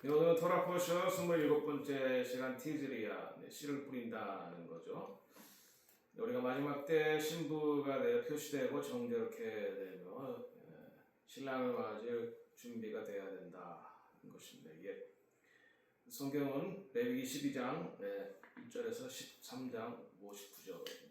오늘 토라 포션 27번째 시간 티즈리아 씨를 뿌린다는 거죠. 우리가 마지막 때 신부가 표시되고 정결케 되며 신랑을 맞을 준비가 되어야 된다는 것입니다. 이게 성경은 레위기 12장 1절에서 13장 59절입니다.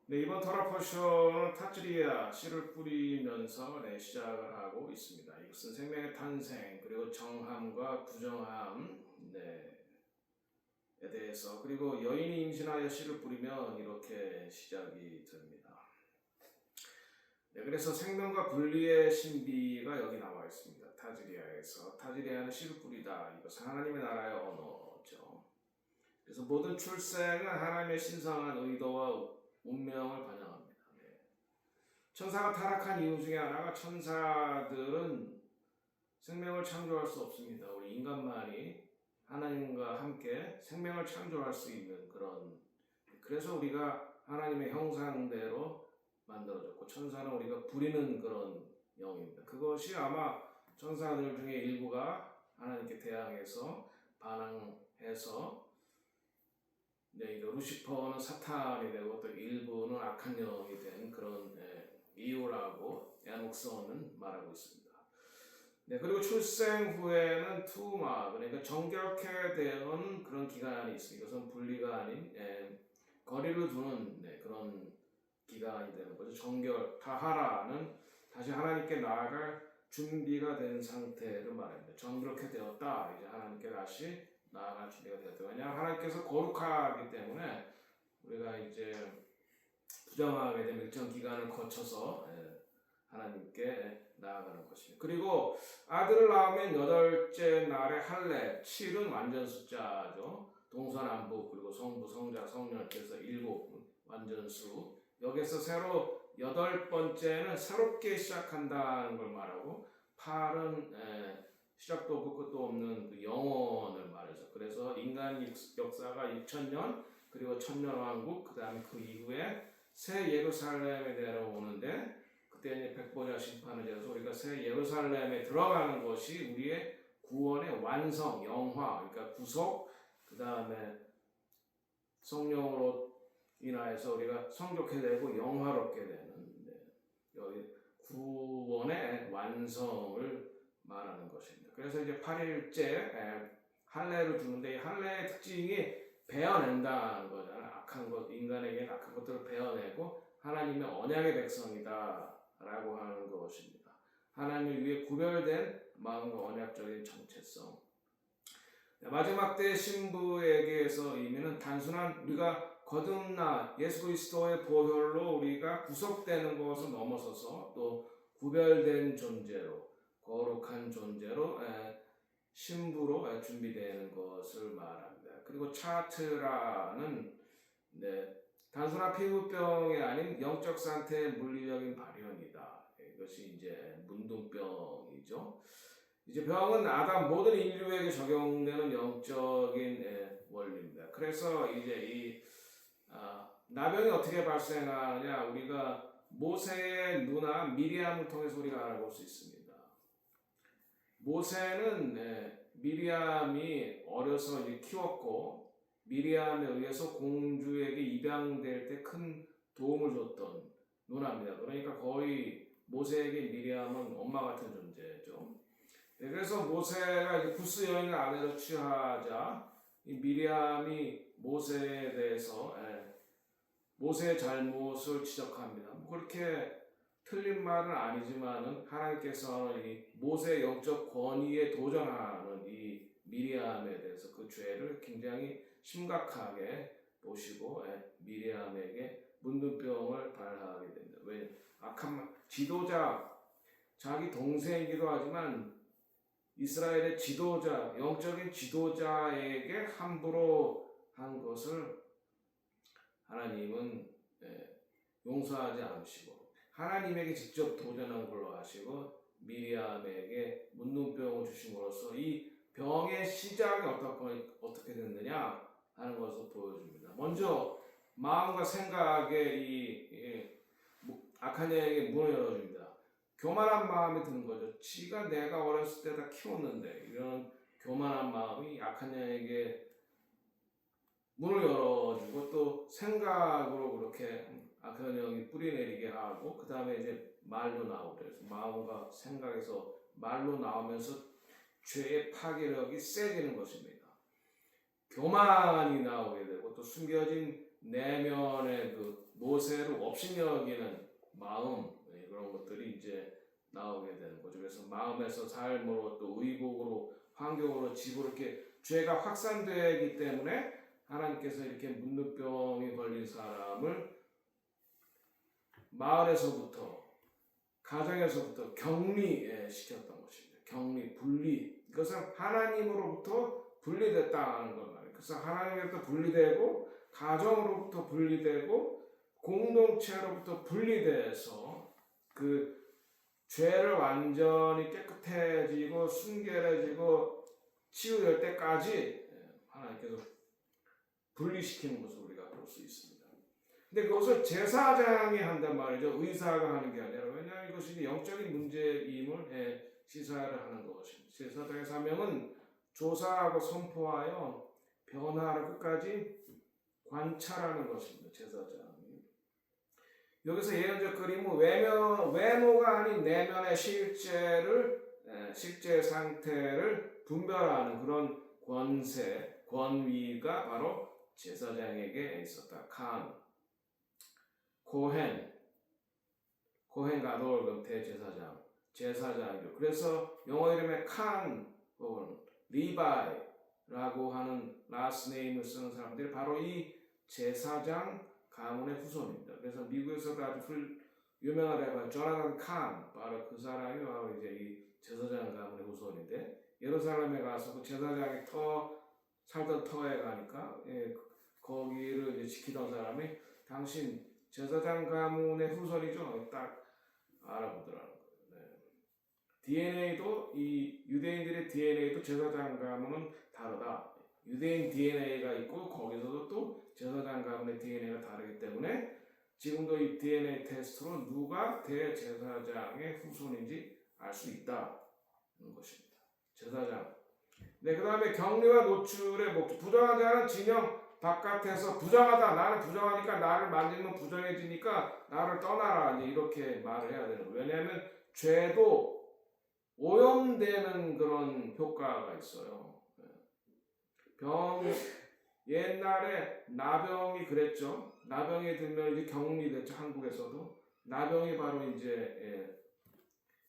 이번 토라 포션은 타즈리아 씨를 뿌리면서 시작을 하고 있습니다. 이것은 생명의 탄생 그리고 정함과 부정함에 대해서 그리고 여인이 임신하여 씨를 뿌리면 이렇게 시작이 됩니다. 그래서 생명과 분리의 신비가 여기 나와 있습니다. 타즈리아에서 타즈리아는 씨를 뿌리다. 이것은 하나님의 나라의 언어죠. 그래서 모든 출생은 하나님의 신성한 의도와 운명을 반영합니다. 천사가 타락한 이유 중에 하나가 천사들은 생명을 창조할 수 없습니다. 우리 인간만이 하나님과 함께 생명을 창조할 수 있는 그래서 우리가 하나님의 형상대로 만들어졌고 천사는 우리가 부리는 그런 영입니다. 그것이 아마 천사들 중에 일부가 하나님께 대항해서 반항해서 루시퍼는 사탄이 되고 또 일부는 악한 영이 된 그런 이유라고 야녹서는 말하고 있습니다. 그리고 출생 후에는 투마 그러니까 정결케 되는 그런 기간이 있습니다. 이것은 분리가 아닌 거리를 두는 그런 기간이 되는 거죠. 정결 타하라는 다시 하나님께 나아갈 준비가 된 상태를 말합니다. 정결케 되었다. 이제 하나님께 다시 나아갈 준비가 되었다. 왜냐하면 하나님께서 거룩하기 때문에 우리가 이제 부정하게 되면 일정 기간을 거쳐서 하나님께 나아가는 것입니다. 그리고 아들을 낳으면 8째 날에 할례, 7은 완전 숫자죠. 동서남북 그리고 성부, 성자, 성령 그래서 7 완전수. 여기서 새로 8번째는 새롭게 시작한다는 걸 말하고 8은 시작도 없고 끝도 없는 그 영원을 말해서 그래서 인간 역사가 2000년 그리고 천년왕국 그 다음에 그 이후에 새 예루살렘에 내려오는데 그때 이제 백보자 심판을 지어서 우리가 새 예루살렘에 들어가는 것이 우리의 구원의 완성, 영화, 그러니까 구속, 그 다음에 성령으로 인하여서 우리가 성적해 되고 영화롭게 되는 여기 구원의 완성을 말하는 것입니다. 그래서 이제 8일째 할례를 두는데 이 할례의 특징이 베어낸다는 거잖아요. 악한 것, 인간에게 악한 것들을 베어내고 하나님의 언약의 백성이다 라고 하는 것입니다. 하나님을 위해 구별된 마음과 언약적인 정체성. 마지막 때 신부에게서 의미는 단순한 우리가 거듭나 예수 그리스도의 보혈로 우리가 구속되는 것을 넘어서서 또 구별된 존재로 거룩한 존재로 신부로 준비되는 것을 말합니다. 그리고 차트라는 단순한 피부병이 아닌 영적 상태의 물리적인 발현이다. 이것이 이제 문둥병이죠. 이제 병은 아담 모든 인류에게 적용되는 영적인 원리입니다. 그래서 이제 이 나병이 어떻게 발생하느냐 우리가 모세의 누나 미리암을 통해서 우리가 알아볼 수 있습니다. 모세는 미리암이 어려서 이제 키웠고 미리암에 의해서 공주에게 입양될 때 큰 도움을 줬던 누나입니다. 그러니까 거의 모세에게 미리암은 엄마 같은 존재죠. 그래서 모세가 이제 구스 여인을 아내로 취하자 이 미리암이 모세에 대해서 모세의 잘못을 지적합니다. 그렇게 틀린 말은 아니지만은 하나님께서는 이 모세의 영적 권위에 도전하는 이 미리암에 대해서 그 죄를 굉장히 심각하게 보시고 미리암에게 문둥병을 발하게 됩니다. 왜 악한 지도자 자기 동생이기도 하지만 이스라엘의 지도자 영적인 지도자에게 함부로 한 것을 하나님은 용서하지 않으시고 하나님에게 직접 도전한 걸로 하시고 미리암에게 문둥병을 주심으로써 이 병의 시작이 어떻게 됐느냐 하는 것을 보여줍니다. 먼저 마음과 생각에 이 악한 영에게 문을 열어줍니다. 교만한 마음이 드는 거죠. 지가 내가 어렸을 때 다 키웠는데 이런 교만한 마음이 약한 영에게 문을 열어주고 또 생각으로 그렇게 악한 영이 뿌리내리게 하고 그 다음에 이제 말로 나오고 그래서 마음과 생각에서 말로 나오면서 죄의 파괴력이 세지는 것입니다. 교만이 나오게 되고 또 숨겨진 내면의 그 모세를 업신여기는 마음 그런 것들이 이제 나오게 되는 거죠. 그래서 마음에서 삶으로 또 의복으로 환경으로 집으로 이렇게 죄가 확산되기 때문에 하나님께서 이렇게 문둥병이 걸린 사람을 마을에서부터 가정에서부터 격리시켰던 것입니다. 격리, 분리. 이것은 하나님으로부터 분리됐다는 것 말이에요. 그래서 하나님으로부터 분리되고 가정으로부터 분리되고 공동체로부터 분리돼서 그 죄를 완전히 깨끗해지고 순결해지고 치유될 때까지 하나님께서 분리시키는 것을 우리가 볼 수 있습니다. 근데 그것을 제사장이 한단 말이죠. 의사가 하는 게 아니라. 왜냐하면 이것이 영적인 문제임을 시사를 하는 것입니다. 제사장의 사명은 조사하고 선포하여 변화를 끝까지 관찰하는 것입니다. 제사장이. 여기서 예언적 그림은 외모가 아닌 내면의 실제 상태를 분별하는 그런 권세, 권위가 바로 제사장에게 있었다. 코헨 가돌 그 대제사장, 제사장이죠. 그래서 영어 이름에 혹은 리바이라고 하는 라스트 네임을 쓰는 사람들이 바로 이 제사장 가문의 후손입니다. 그래서 미국에서도 아주 유명한 래퍼 조나단 바로 그 사람이 바로 이제 이 제사장 가문의 후손인데 예루살렘에 가서 그 제사장이 살던 터에 가니까 거기를 이제 지키던 사람이 당신 제사장 가문의 후손이죠. 딱 알아보더라는 거예요. 네. DNA도 이 유대인들의 DNA도 제사장 가문은 다르다. 유대인 DNA가 있고 거기서도 또 제사장 가문의 DNA가 다르기 때문에 지금도 이 DNA 테스트로 누가 대제사장의 후손인지 알 수 있다는 것입니다. 제사장. 네, 그 다음에 격리와 노출의 목적. 부정한 자는 진영 바깥에서 부정하다. 나는 부정하니까 나를 만지면 부정해지니까 나를 떠나라. 이렇게 말을 해야 되는 거예요. 왜냐하면 죄도 오염되는 그런 효과가 있어요. 옛날에 나병이 그랬죠. 나병이 들면 이제 격리됐죠. 한국에서도. 나병이 바로 이제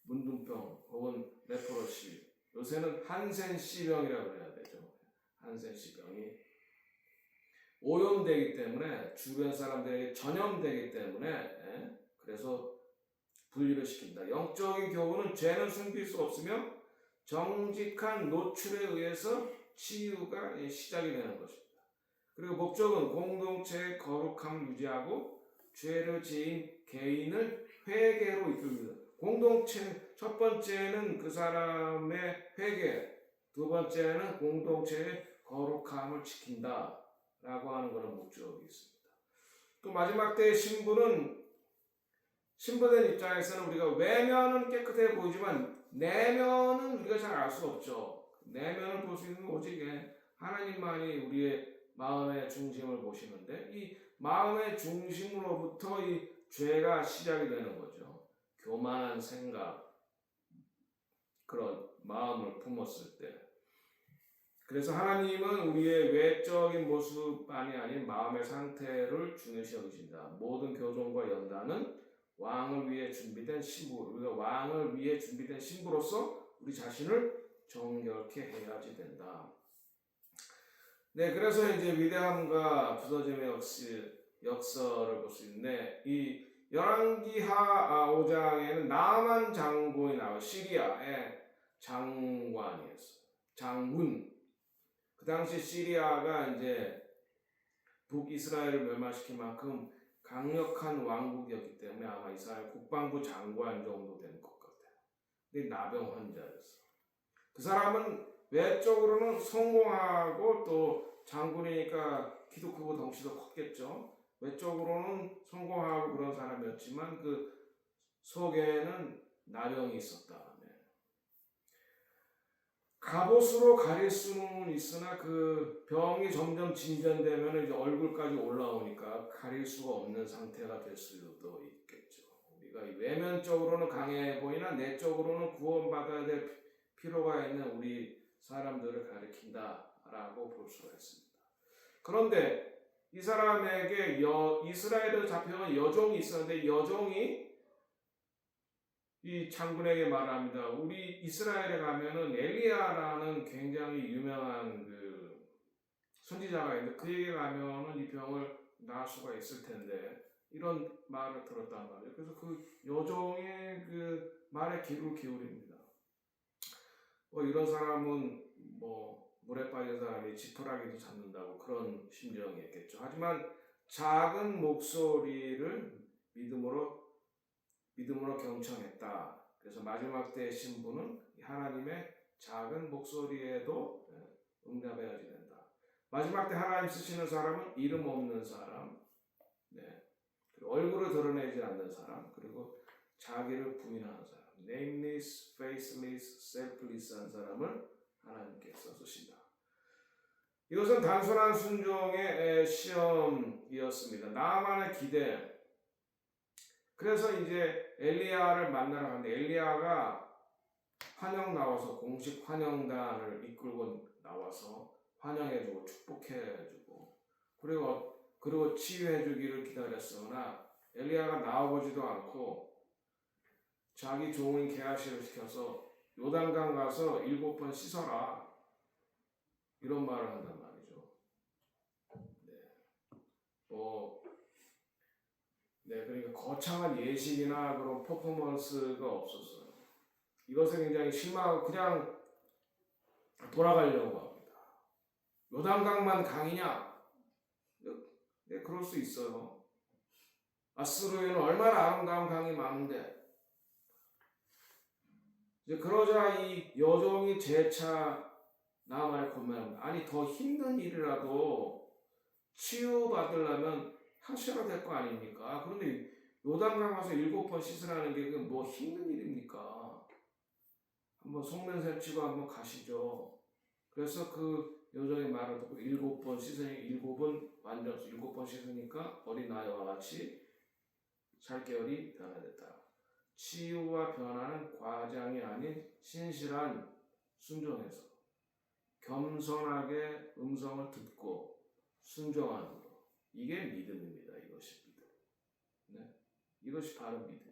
문둥병 혹은 레프러시. 요새는 한센시병이라고 해야 되죠. 한센시병이 오염되기 때문에 주변 사람들에게 전염되기 때문에 그래서 분리를 시킵니다. 영적인 교훈은 죄는 숨길 수 없으며 정직한 노출에 의해서 치유가 시작이 되는 것입니다. 그리고 목적은 공동체의 거룩함을 유지하고 죄를 지은 개인을 회개로 이끌입니다. 공동체 첫 번째는 그 사람의 회개, 두 번째는 공동체의 거룩함을 지킨다 라고 하는 그런 목적이 있습니다. 또 마지막 때의 신부된 입장에서는 우리가 외면은 깨끗해 보이지만 내면은 우리가 잘 알 수 없죠. 내면을 볼 수 있는 오직 하나님만이 우리의 마음의 중심을 보시는데 이 마음의 중심으로부터 이 죄가 시작이 되는 거죠. 교만한 생각, 그런 마음을 품었을 때. 그래서 하나님은 우리의 외적인 모습만이 아닌 마음의 상태를 중요시 여기신다. 모든 교종과 연단은 왕을 위해 준비된 신부, 우리가 왕을 위해 준비된 신부로서 우리 자신을 정결케 해야지 된다. 네, 그래서 이제 위대함과 부서짐의 역설을 볼 수 있는데 이 열왕기하 5장에는 나만 장군이 나와요. 시리아의 장관이었어요. 장군. 그 당시 시리아가 이제 북이스라엘을 멸망시킨 만큼 강력한 왕국이었기 때문에 아마 이스라엘 국방부 장관 정도 된 것 같아요. 근데 나병 환자였어. 그 사람은 외적으로는 성공하고 또 장군이니까 키도 크고 덩치도 컸겠죠. 외적으로는 성공하고 그런 사람이었지만 그 속에는 나병이 있었다. 네. 갑옷으로 가릴 수는 있으나 그 병이 점점 진전되면 이제 얼굴까지 올라오니까 가릴 수가 없는 상태가 될 수도 있겠죠. 우리가 외면적으로는 강해 보이나 내적으로는 구원받아야 될 필요가 있는 우리 사람들을 가리킨다라고 볼 수가 있습니다. 그런데 이 사람에게 이스라엘에서 잡혀온 여종이 있었는데 여종이 이 장군에게 말합니다. 우리 이스라엘에 가면은 엘리야라는 굉장히 유명한 그 선지자가 있는데 그에게 가면은 이 병을 나을 수가 있을 텐데 이런 말을 들었단 말이에요. 그래서 그 여종의 그 말에 귀를 기울입니다. 이런 사람은 물에 빠진 사람이 지푸라기도 잡는다고 그런 심정이었겠죠. 하지만 작은 목소리를 믿음으로 경청했다. 그래서 마지막 때의 신부는 하나님의 작은 목소리에도 응답해야지 된다. 마지막 때 하나님 쓰시는 사람은 이름 없는 사람, 그리고 얼굴을 드러내지 않는 사람, 그리고 자기를 부인하는 사람, nameless, faceless, selfless한 사람을 하나님께서 쓰신다. 이것은 단순한 순종의 시험이었습니다. 나만의 기대. 그래서 이제 엘리야를 만나러 갔는데 엘리야가 환영 나와서 공식 환영단을 이끌고 나와서 환영해주고 축복해주고 그리고 치유해주기를 기다렸으나 엘리야가 나와보지도 않고 자기 종인 게하시를 시켜서 요단강 가서 7번 씻어라 이런 말을 한단 말이죠. 그러니까 거창한 예식이나 그런 퍼포먼스가 없었어요. 이것에 굉장히 실망하고 그냥 돌아가려고 합니다. 요단강만 강이냐? 네, 그럴 수 있어요. 아스루에는 얼마나 아름다운 강이 많은데 이제 그러자 이 여종이 재차 나만의 고민합니다. 아니 더 힘든 일이라도 치유받으려면 하셔야 될 거 아닙니까? 그런데 요단강 가서 7번 씻으라는 게 뭐 힘든 일입니까? 한번 속면세 치고 한번 가시죠. 그래서 그 여종의 말을 듣고 7번 씻으니 7은 완전 7번 씻으니까 어린아이와 같이 살결이 변화됐다. 치유와 변화는 과장이 아닌 신실한 순종에서 겸손하게 음성을 듣고 순종하는 것. 이게 믿음입니다. 이것이 믿음. 네? 이것이 바로 믿음.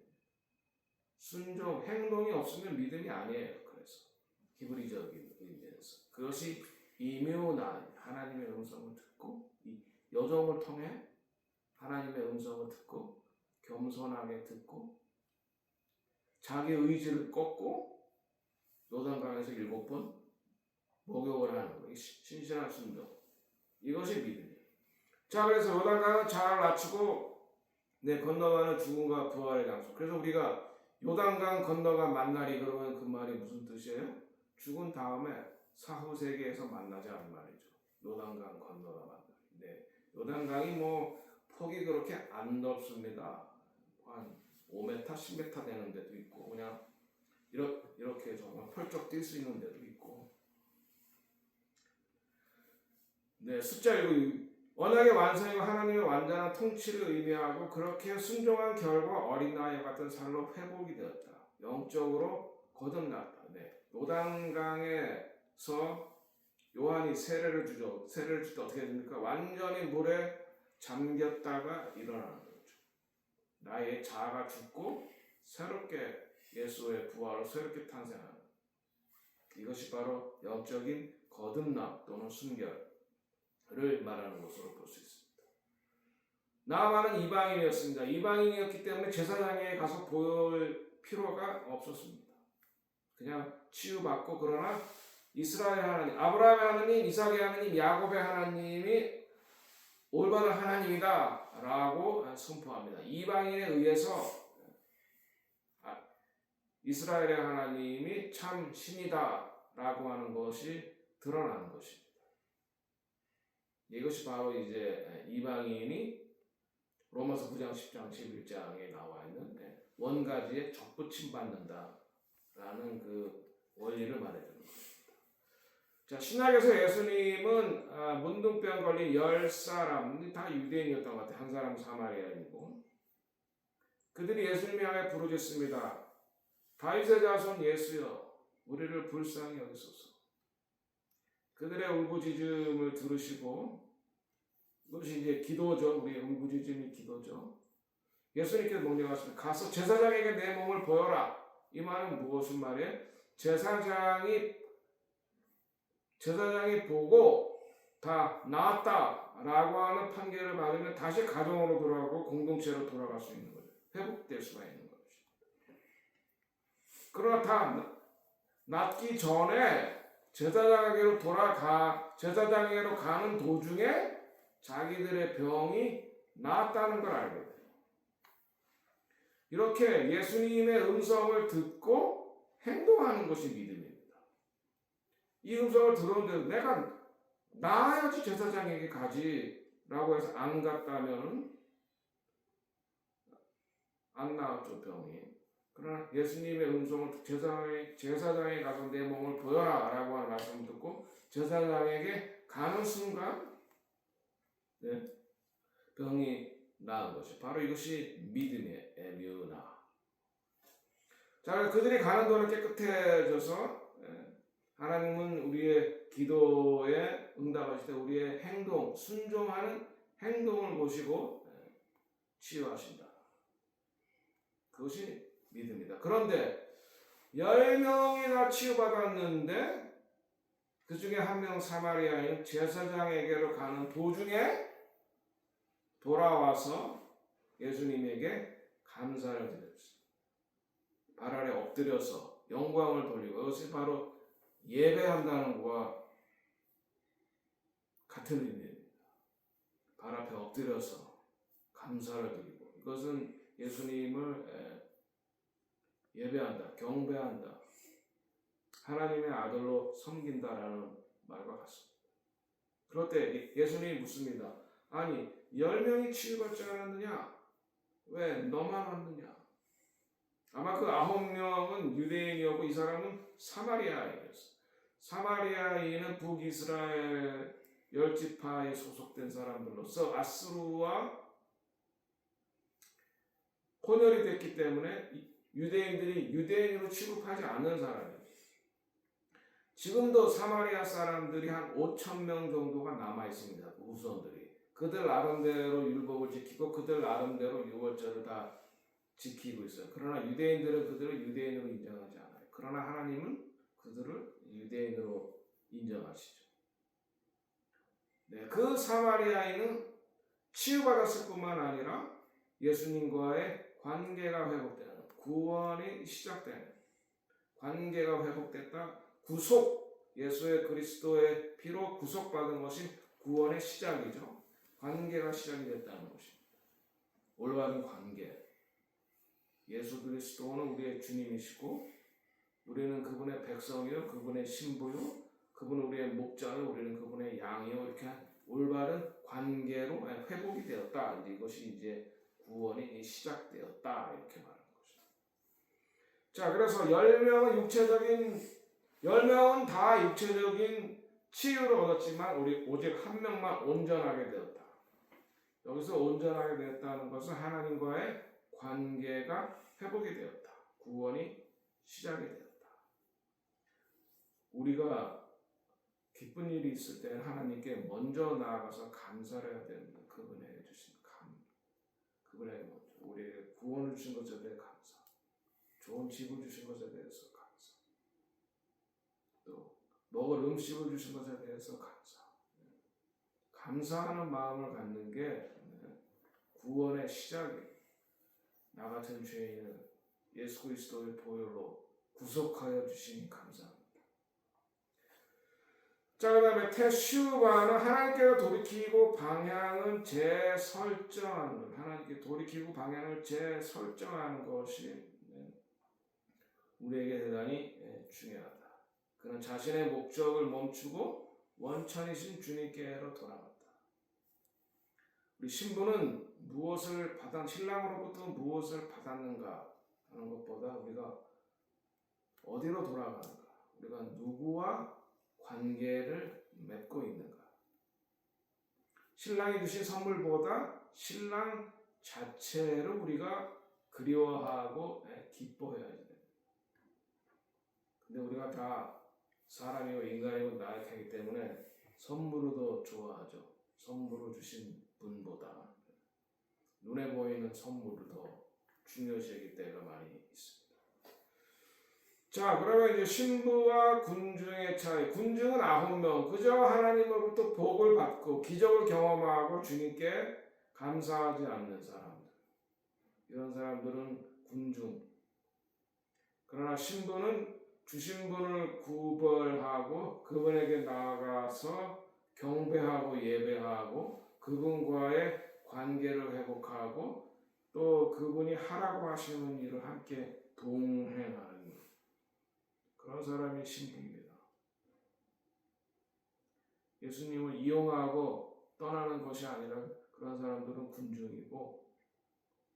순종, 행동이 없으면 믿음이 아니에요. 그래서 히브리적인 의미에서 그것이 임요난 하나님의 음성을 듣고 이 여종을 통해 하나님의 음성을 듣고 겸손하게 듣고 자기 의지를 꺾고 요단강에서 7번 목욕을 하는 거. 신실한 순종. 이것이 믿음이에요. 자, 그래서 요단강을 잘 낮추고 건너가는 죽음과 부활의 장소. 그래서 우리가 요단강 건너간 만나리 그러면 그 말이 무슨 뜻이에요? 죽은 다음에 사후 세계에서 만나자는 말이죠. 요단강 건너가 만나리. 요단강이 폭이 그렇게 안 넓습니다. 한 5m, 10m 되는 데도 있고 그냥 이렇게 정말 펄쩍 뛸 수 있는 데도 있고. 숫자 1 언약의 완성이고 하나님의 완전한 통치를 의미하고 그렇게 순종한 결과 어린아이 같은 삶로 회복이 되었다. 영적으로 거듭났다. 요단강에서 요한이 세례를 주죠. 세례를 줄 때 어떻게 됩니까? 완전히 물에 잠겼다가 일어나는 거죠. 나의 자아가 죽고 새롭게 예수의 부활로 새롭게 탄생하는 이것이 바로 영적인 거듭남 또는 순결 를 말하는 것으로 볼 수 있습니다. 나아만은 이방인이었습니다. 이방인이었기 때문에 제사장에 가서 보일 필요가 없었습니다. 그냥 치유받고 그러나 이스라엘 하나님, 아브라함의 하나님, 이삭의 하나님, 야곱의 하나님이 올바른 하나님이다 라고 선포합니다. 이방인에 의해서 이스라엘의 하나님이 참 신이다 라고 하는 것이 드러나는 것입니다. 이것이 바로 이제 이방인이 로마서 9장, 10장, 11장에 나와 있는 원가지에 접붙임 받는다라는 그 원리를 말해주는 것입니다. 자, 신약에서 예수님은 문둥병 걸린 10사람 다 유대인이었던 것 같아요. 한 사람은 사마리아인이고 그들이 예수님을 향해 부르짖습니다. 다윗의 자손 예수여 우리를 불쌍히 여기소서. 그들의 울부짖음을 들으시고 이것이 이제 기도죠. 우리의 울부짖음이 기도죠. 예수님께서 명령하십니다. 가서 제사장에게 내 몸을 보여라. 이 말은 무엇인 말이에요? 제사장이 보고 다 나았다라고 하는 판결을 받으면 다시 가정으로 돌아가고 공동체로 돌아갈 수 있는 거죠. 회복될 수가 있는 거죠. 그러나 다 낫기 전에 제사장에게로 가는 도중에 자기들의 병이 나았다는 걸 알게 돼요. 이렇게 예수님의 음성을 듣고 행동하는 것이 믿음입니다. 이 음성을 들었는데 내가 나아야지 제사장에게 가지라고 해서 안 갔다면 안 나았죠, 병이. 그러나 예수님의 음성을 제사장에 가서 내 몸을 보여라 라고 하는 말씀을 듣고 제사장에게 가는 순간 병이 나은 것이 바로 이것이 믿음의 에뮤나. 자, 그들이 가는 동안 깨끗해져서 하나님은 우리의 기도에 응답하실 때 우리의 행동, 순종하는 행동을 보시고 치유하신다. 그것이 믿음이다. 그런데 10명이나 치유받았는데 그 중에 한 명 사마리아인 제사장에게로 가는 도중에 돌아와서 예수님에게 감사를 드렸습니다. 발 아래 엎드려서 영광을 돌리고 이것이 바로 예배한다는 것과 같은 의미입니다. 발 앞에 엎드려서 감사를 드리고 이것은 예수님을 예배한다, 경배한다, 하나님의 아들로 섬긴다라는 말과 같습니다. 그럴 때 예수님이 묻습니다. 아니 10명이 치유받지 않았느냐? 왜 너만 왔느냐? 아마 그 9명은 유대인이었고 이 사람은 사마리아인이었어요. 사마리아인은 북이스라엘 10지파에 소속된 사람들로서 아수르와 혼혈이 됐기 때문에 유대인들이 유대인으로 취급하지 않는 사람이에요. 지금도 사마리아 사람들이 한 5,000명 정도가 남아있습니다. 후손들이. 그들 나름대로 율법을 지키고 그들 나름대로 유월절을 다 지키고 있어요. 그러나 유대인들은 그들을 유대인으로 인정하지 않아요. 그러나 하나님은 그들을 유대인으로 인정하시죠. 네, 그 사마리아인은 치유받았을 뿐만 아니라 예수님과의 관계가 회복되는, 구원이 시작되는, 관계가 회복됐다. 구속, 예수의 그리스도의 피로 구속받은 것이 구원의 시작이죠. 관계가 시작이 됐다는 것입니다. 올바른 관계. 예수 그리스도는 우리의 주님이시고 우리는 그분의 백성이요, 그분의 신부요, 그분은 우리의 목자요, 우리는 그분의 양이요. 이렇게 올바른 관계로 회복이 되었다. 이것이 이제 구원이 시작되었다. 이렇게 말하는 것입니다. 자, 그래서 10명은 다 육체적인 치유를 얻었지만 오직 한 명만 온전하게 되었다. 여기서 온전하게 되었다는 것은 하나님과의 관계가 회복이 되었다. 구원이 시작이 되었다. 우리가 기쁜 일이 있을 때는 하나님께 먼저 나아가서 감사를 해야 됩니다. 그분에게 주신 그분에게 먼저 우리에게 구원을 주신 것에 대해 감사, 좋은 집을 주신 것에 대해서 감사, 또 먹을 음식을 주신 것에 대해서 감사. 감사하는 마음을 갖는 게 구원의 시작이에요. 나 같은 죄인을 예수 그리스도의 보혈로 구속하여 주시니 감사합니다. 자, 그 다음에 테슈바는 하나님께로 돌이키고 방향은 재설정하는 것. 하나님께 돌이키고 방향을 재설정하는 것이 우리에게 대단히 중요하다. 그는 자신의 목적을 멈추고 원천이신 주님께로 돌아갔다. 우리 신부는 신랑으로부터 무엇을 받았는가? 하는 것보다 우리가 어디로 돌아가는가, 우리가 누구와 관계를 맺고 있는가. 신랑이 주신 선물보다 신랑 자체를 우리가 그리워하고 기뻐해야 돼. 근데 우리가 다 사람이고 인간이고 나약하기 때문에 선물을 더 좋아하죠. 선물을 주신 분보다 눈에 보이는 선물을 더 중요시하기 때가 많이 있습니다. 자, 그러면 이제 신부와 군중의 차이. 군중은 9명. 그저 하나님으로부터 복을 받고 기적을 경험하고 주님께 감사하지 않는 사람들. 이런 사람들은 군중. 그러나 신부는 주신 분을 구별하고 그분에게 나아가서 경배하고 예배하고 그분과의 관계를 회복하고 또 그분이 하라고 하시는 일을 함께 동행하는 그런 사람이 신부입니다. 예수님을 이용하고 떠나는 것이 아니라 그런 사람들은 군중이고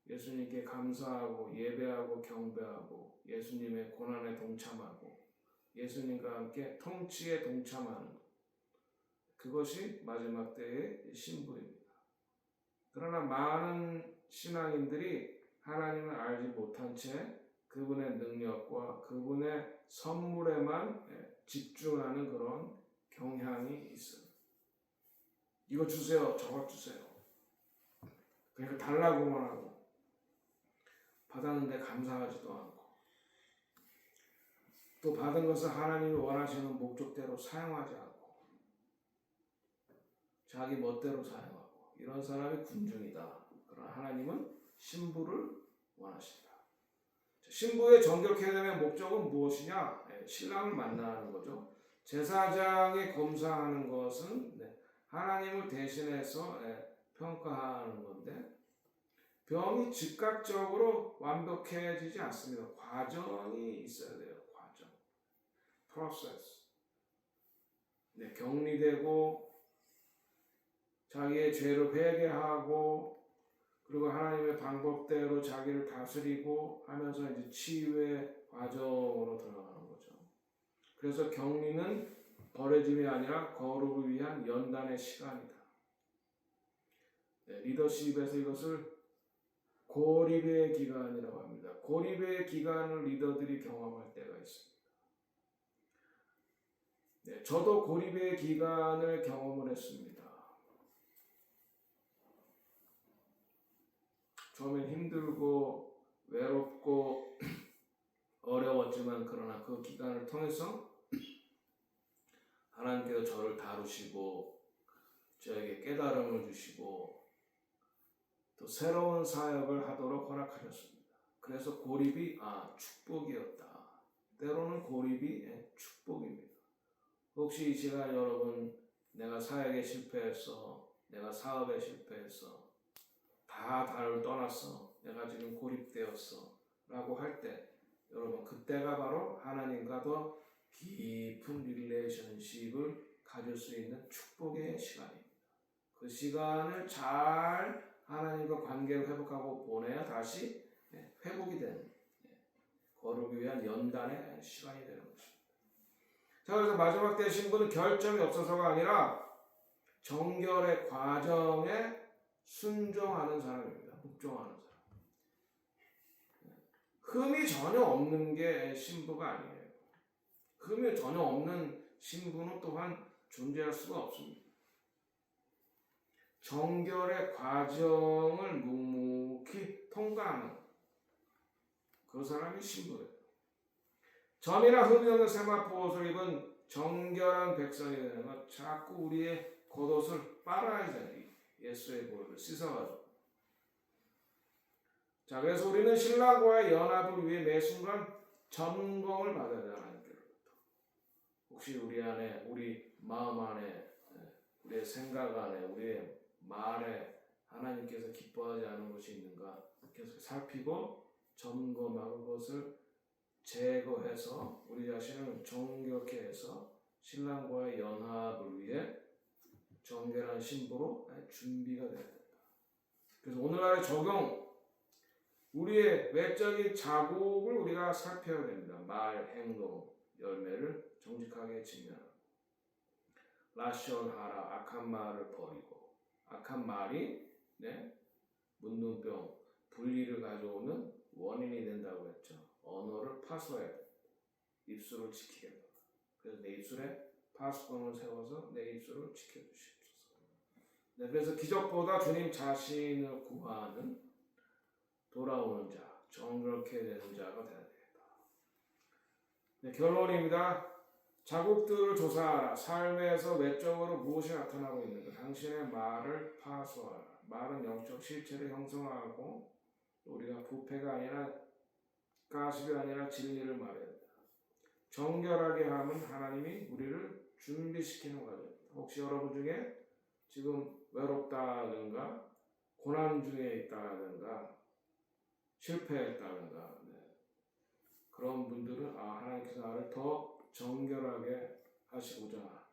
예수님께 감사하고 예배하고 경배하고 예수님의 고난에 동참하고 예수님과 함께 통치에 동참하는 그것이 마지막 때의 신부입니다. 그러나 많은 신앙인들이 하나님을 알지 못한 채 그분의 능력과 그분의 선물에만 집중하는 그런 경향이 있어요. 이거 주세요, 저거 주세요. 그러니까 달라고만 하고 받았는데 감사하지도 않고 또 받은 것을 하나님이 원하시는 목적대로 사용하지 않고 자기 멋대로 사용하고 이런 사람이 군중이다. 그러나 하나님은 신부를 원하신다. 신부의 정결케 됨의 목적은 무엇이냐? 신랑을 만나는 거죠. 제사장이 검사하는 것은 하나님을 대신해서 평가하는 건데 병이 즉각적으로 완벽해지지 않습니다. 과정이 있어야 돼요. 과정. 프로세스. 격리되고 자기의 죄를 회개하고 그리고 하나님의 방법대로 자기를 다스리고 하면서 이제 치유의 과정으로 들어가는 거죠. 그래서 격리는 버려짐이 아니라 거룩을 위한 연단의 시간이다. 리더십에서 이것을 고립의 기간이라고 합니다. 고립의 기간을 리더들이 경험할 때가 있습니다. 저도 고립의 기간을 경험을 했습니다. 처음엔 힘들고 외롭고 어려웠지만 그러나 그 기간을 통해서 하나님께서 저를 다루시고 저에게 깨달음을 주시고 또 새로운 사역을 하도록 허락하셨습니다. 그래서 고립이 축복이었다. 때로는 고립이 축복입니다. 혹시 이 시간 여러분 내가 사역에 실패했어, 내가 사업에 실패했어, 다 나를 떠났어, 내가 지금 고립되었어 라고 할 때 여러분 그때가 바로 하나님과 더 깊은 릴레이션십을 가질 수 있는 축복의 시간입니다. 그 시간을 잘 하나님과 관계를 회복하고 보내야 다시 회복이 되는 거룩을 위한 연단의 시간이 되는 것입니다. 자, 그래서 마지막 때 신부는 결점이 없어서가 아니라 정결의 과정에 순종하는 사람입니다. 묵종하는 사람. 흠이 전혀 없는 게 신부가 아니에요. 흠이 전혀 없는 신부는 또한 존재할 수가 없습니다. 정결의 과정을 묵묵히 통과하는 그 사람이 신부예요. 점이나 흠이 없는 세마포 옷을 입은 정결한 백성이 되는 것, 자꾸 우리의 겉옷을 빨아야 되는 예수의 보혈을 씻어가지고. 자, 그래서 우리는 신랑과의 연합을 위해 매 순간 점검을 받아야 되는 하나님께로부터. 혹시 우리 안에, 우리 마음 안에, 우리의 생각 안에, 우리의 말에 하나님께서 기뻐하지 않은 것이 있는가 계속 살피고 점검하고 그것을 제거해서 우리 자신을 정결케 해서 신랑과의 연합을 위해 정결한 신부로 준비가 돼야 된다. 그래서 오늘날의 적용, 우리의 외적인 자국을 우리가 살펴야 됩니다. 말, 행동, 열매를 정직하게 직면하고 라시온하라 악한 말을 버리고 악한 말이 문둥병, 분리를 가져오는 원인이 된다고 했죠. 언어를 파손해야 돼. 입술을 지키겠다. 그래서 내 입술에 파수꾼을 세워서 내 입술을 지켜주십시오. 그래서 기적보다 주님 자신을 구하는 돌아오는 자, 정결케 되는 자가 되어야 되겠다. 결론입니다. 자국들을 조사하라. 삶에서 외적으로 무엇이 나타나고 있는가. 당신의 말을 파수하라. 말은 영적 실체를 형성하고 우리가 부패가 아니라 가십이 아니라 진리를 말해야 된다. 정결하게 하면 하나님이 우리를 준비시키는 과정입니다. 혹시 여러분 중에 지금 외롭다든가 고난 중에 있다든가 실패했다든가 그런 분들은 하나님께서 나를 더 정결하게 하시고자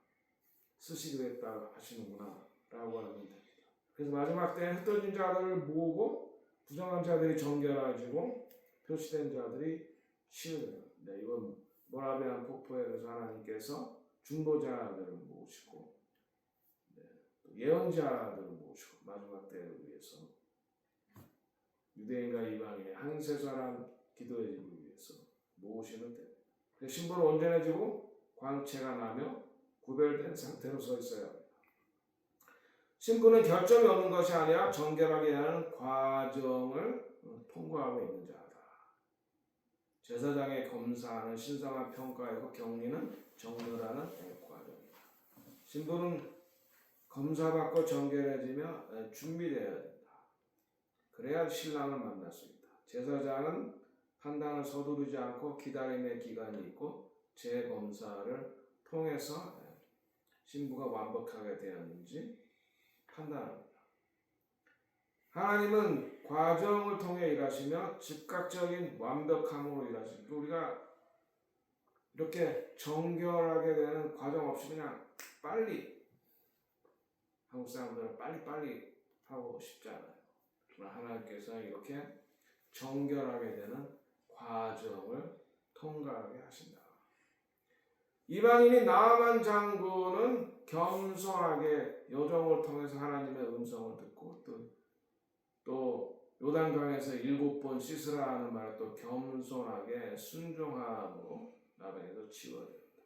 쓰시겠다 하시는구나 라고 하면 됩니다. 그래서 마지막 때에 흩어진 자들을 모으고 부정한 자들이 정결해지고 표시된 자들이 치유돼요. 이건 모라비안 폭포에 대해서 하나님께서 중보자들을 모으시고 예언자들을 모으시고 마지막 때를 위해서 유대인과 이방인의 한세사람 기도의 집을 위해서 모으시는 때 신부는 온전해지고 광채가 나며 구별된 상태로 서 있어야 합니다. 신부는 결점이 없는 것이 아니라 정결하게 하는 과정을 통과하고 있는 자다. 제사장의 검사는 신성한 평가이고 격리는 정렬하는 과정입니다. 신부는 검사받고 정결해지며 준비되어야 된다. 그래야 신랑을 만날 수 있다. 제사장은 판단을 서두르지 않고 기다림의 기간이 있고 재검사를 통해서 신부가 완벽하게 되었는지 판단합니다. 하나님은 과정을 통해 일하시며 즉각적인 완벽함으로 일하십니다. 우리가 이렇게 정결하게 되는 과정 없이 그냥 빨리 한국 사람들은 빨리 하고 싶지 않아요. 그러나 하나님께서 이렇게 정결하게 되는 과정을 통과하게 하신다. 이방인이 나아만 장군은 겸손하게 여정을 통해서 하나님의 음성을 듣고 또 요단강에서 7번 씻으라 하는 말을 또 겸손하게 순종함으로 나아가서 치워야 됩니다.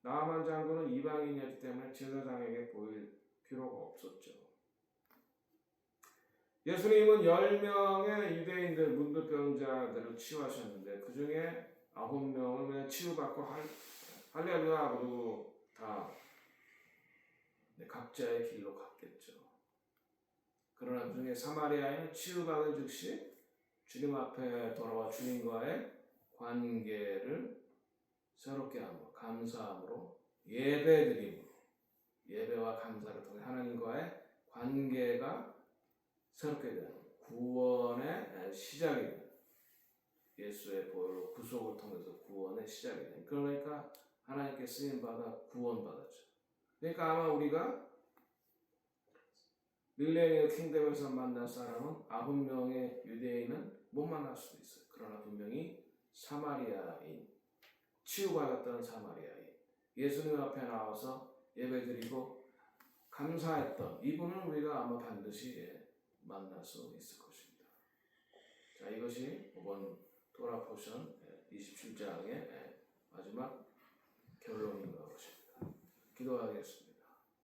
나아만 장군은 이방인이었기 때문에 제사장에게 보일 필요가 없었죠. 예수님은 10명의 유대인들 문둥병자들을 치유하셨는데 그 중에 9명은 치유받고 할렐루야 하고 다 각자의 길로 갔겠죠. 그러나 그 중에 사마리아인은 치유받은 즉시 주님 앞에 돌아와 주님과의 관계를 새롭게 함으로 감사함으로 예배드림으로 예배와 감사를 통해 하나님과의 관계가 새롭게 되는 구원의 시작이 되는 예수의 보혈로 구속을 통해서 구원의 시작이 되는 그러니까 하나님께 쓰임받아 구원받았죠. 그러니까 아마 우리가 밀레니얼 킹덤에서 만날 사람은 9명의 유대인은 못 만날 수도 있어요. 그러나 분명히 사마리아인, 치유받았던 사마리아인, 예수님 앞에 나와서 예배드리고 감사했던 이분은 우리가 아마 반드시 만날 수 있을 것입니다. 자, 이것이 이번 토라 포션 27장의 마지막 결론인 것입니다. 기도하겠습니다.